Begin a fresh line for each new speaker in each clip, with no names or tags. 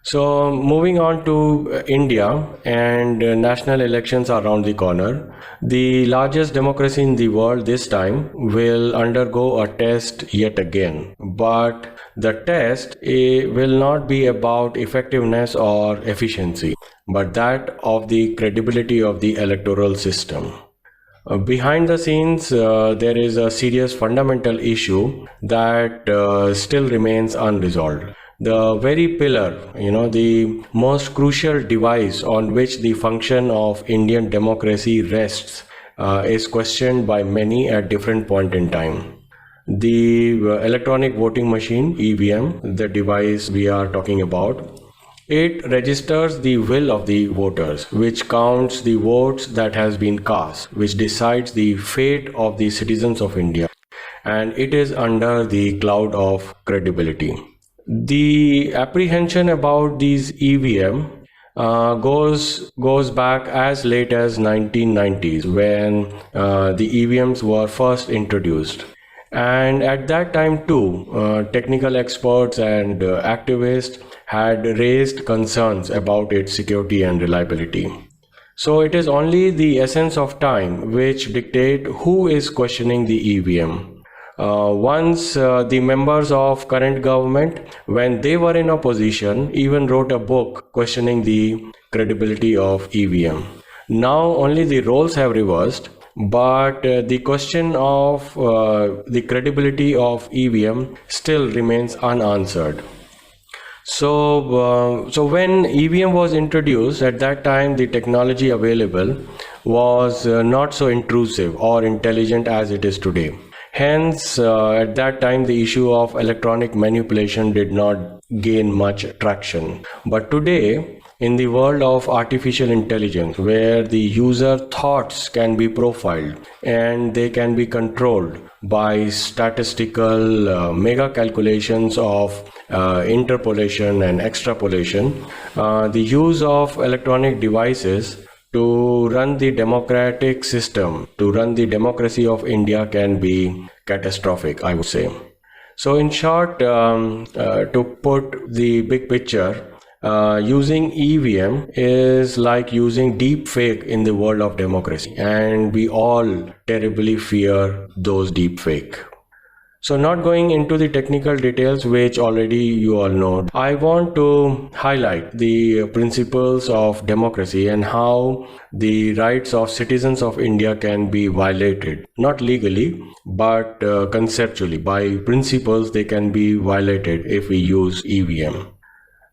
So, moving on to India, and national elections are around the corner. The largest democracy in the world this time will undergo a test yet again. But the test will not be about effectiveness or efficiency, but that of the credibility of the electoral system. Behind the scenes, there is a serious fundamental issue that still remains unresolved. The very pillar, the most crucial device on which the function of Indian democracy rests, is questioned by many at different point in time. The electronic voting machine, EVM, the device we are talking about, it registers the will of the voters, which counts the votes that has been cast, which decides the fate of the citizens of India, and it is under the cloud of credibility. The apprehension about these EVM goes back as late as 1990s when the EVMs were first introduced. And at that time too, technical experts and activists had raised concerns about its security and reliability. So it is only the essence of time which dictate who is questioning the EVM. Once the members of current government, when they were in opposition, even wrote a book questioning the credibility of EVM. Now only the roles have reversed, but the question of the credibility of EVM still remains unanswered. So when EVM was introduced, at that time the technology available was not so intrusive or intelligent as it is today. Hence, at that time the issue of electronic manipulation did not gain much traction. But today, in the world of artificial intelligence, where the user thoughts can be profiled and they can be controlled by statistical mega calculations of interpolation and extrapolation, the use of electronic devices to run the democratic system, to run the democracy of India can be catastrophic, I would say. So in short, to put the big picture, using EVM is like using deep fake in the world of democracy, and we all terribly fear those deep fake. So not going into the technical details, which already you all know, I want to highlight the principles of democracy and how the rights of citizens of India can be violated, not legally, but conceptually. By principles, they can be violated if we use EVM.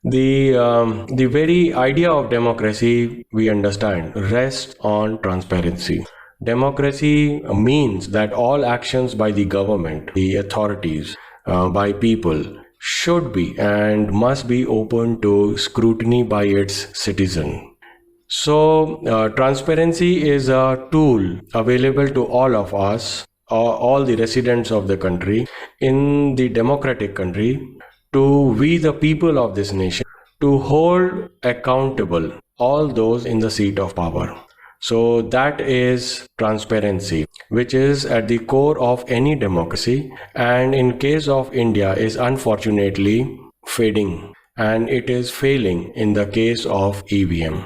The very idea of democracy, we understand, rests on transparency. Democracy means that all actions by the government, the authorities, by people should be and must be open to scrutiny by its citizen. So transparency is a tool available to all of us, all the residents of the country, in the democratic country, to we the people of this nation, to hold accountable all those in the seat of power. So that is transparency, which is at the core of any democracy, and in case of India is unfortunately fading, and it is failing in the case of EVM.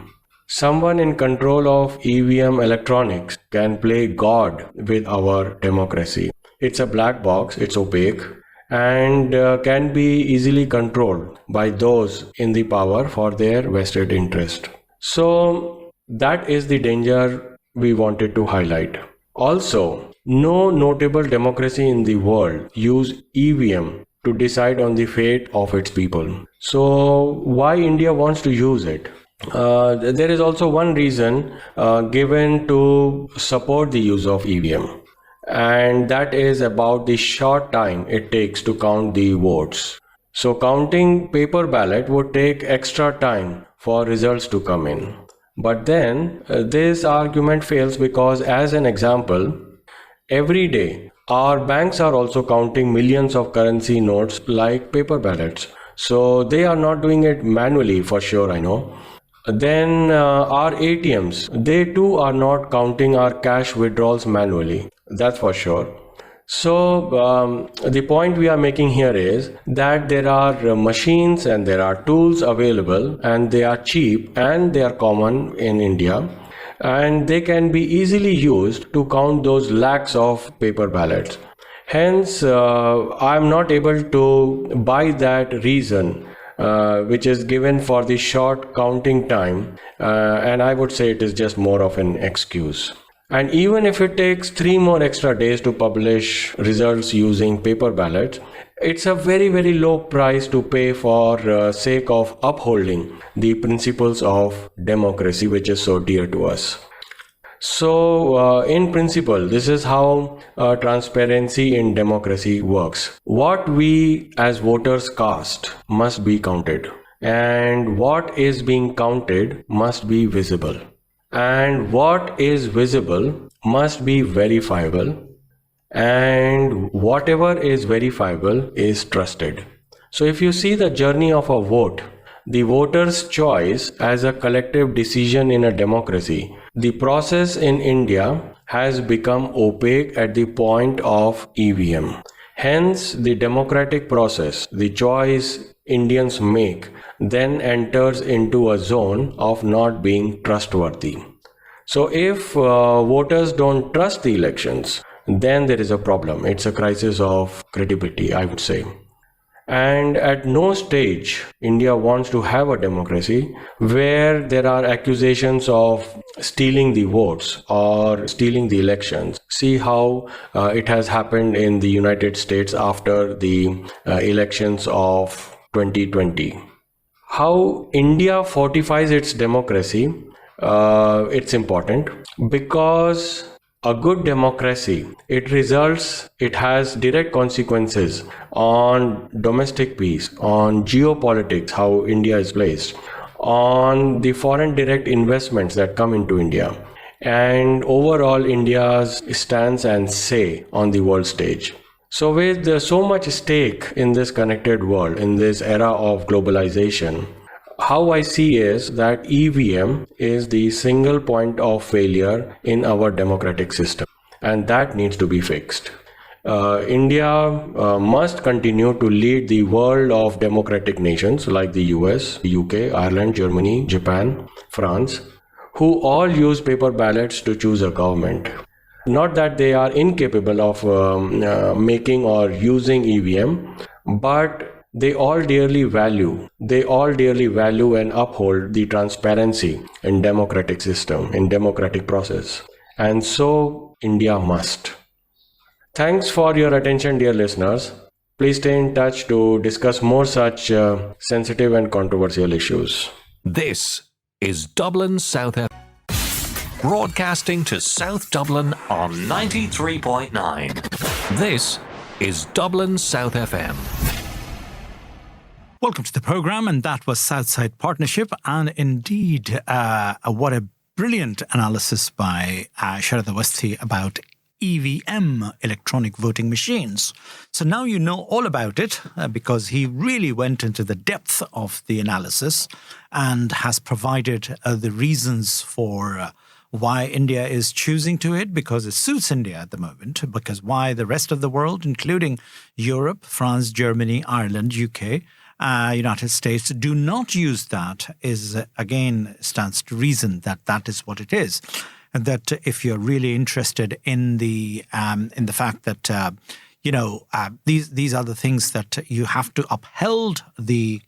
Someone in control of EVM electronics can play God with our democracy. It's a black box, it's opaque, and can be easily controlled by those in the power for their vested interest. So that is the danger we wanted to highlight. Also, no notable democracy in the world use EVM to decide on the fate of its people. So why India wants to use it? There is also one reason given to support the use of EVM, and that is about the short time it takes to count the votes. So counting paper ballot would take extra time for results to come in. But then this argument fails because, as an example, every day our banks are also counting millions of currency notes like paper ballots. So they are not doing it manually, for sure, I know. Then our ATMs, they too are not counting our cash withdrawals manually. That's for sure. So the point we are making here is that there are machines and there are tools available, and they are cheap and they are common in India, and they can be easily used to count those lakhs of paper ballots. Hence, I'm not able to buy that reason which is given for the short counting time, and I would say it is just more of an excuse. And even if it takes 3 more extra days to publish results using paper ballots, it's a very, very low price to pay for sake of upholding the principles of democracy, which is so dear to us. So, in principle, this is how transparency in democracy works. What we as voters cast must be counted, and what is being counted must be visible. And what is visible must be verifiable, and whatever is verifiable is trusted. So if you see the journey of a vote, the voter's choice as a collective decision in a democracy, the process in India has become opaque at the point of EVM. Hence, the democratic process, the choice Indians make, then enters into a zone of not being trustworthy. So if voters don't trust the elections, then there is a problem. It's a crisis of credibility, I would say. And at no stage India wants to have a democracy where there are accusations of stealing the votes or stealing the elections. See how it has happened in the United States after the elections of 2020. How India fortifies its democracy, it's important because a good democracy, it has direct consequences on domestic peace, on geopolitics, how India is placed, on the foreign direct investments that come into India, and overall India's stance and say on the world stage. So with so much stake in this connected world, in this era of globalization, how I see is that EVM is the single point of failure in our democratic system, and that needs to be fixed. India must continue to lead the world of democratic nations like the US, UK, Ireland, Germany, Japan, France, who all use paper ballots to choose a government. Not that they are incapable of making or using EVM, but they all dearly value and uphold the transparency in democratic system, in democratic process. And so India must. Thanks for your attention, dear listeners. Please stay in touch to discuss more such sensitive and controversial issues.
This is Dublin South FM, broadcasting to South Dublin on 93.9. This is Dublin South FM.
Welcome to the programme, and that was Southside Partnership, and indeed what a brilliant analysis by Sharad Awasthi about EVM, electronic voting machines. So now you know all about it because he really went into the depth of the analysis and has provided the reasons for why India is choosing to it, because it suits India at the moment, because why the rest of the world, including Europe, France, Germany, Ireland, UK, United States, do not use that is, again, stands to reason that that is what it is. And that if you're really interested in the fact that, these are the things that you have to uphold the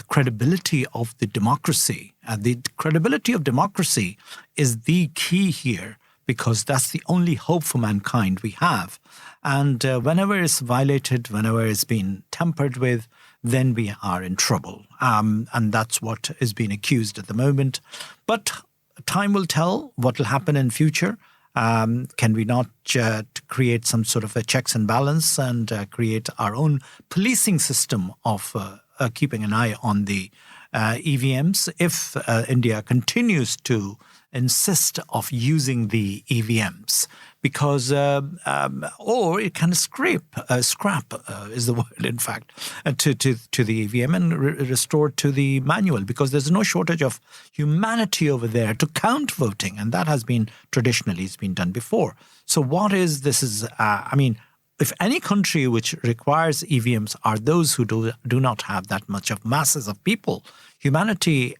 credibility of the democracy. The credibility of democracy is the key here, because that's the only hope for mankind we have. And whenever it's violated, whenever it's been tampered with, then we are in trouble. And that's what is being accused at the moment. But time will tell what will happen in future. Can we not create some sort of a checks and balance and create our own policing system of keeping an eye on the EVMs if India continues to insist of using the EVMs? Because, or it can scrap is the word, in fact, to the EVM and restore to the manual, because there's no shortage of humanity over there to count voting, and that has been traditionally, it's been done before. So what is this is, if any country which requires EVMs are those who do not have that much of masses of people, humanity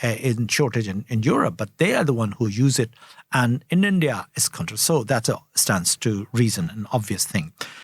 in shortage in Europe, but they are the one who use it. And in India, it's controlled. So that stands to reason, an obvious thing.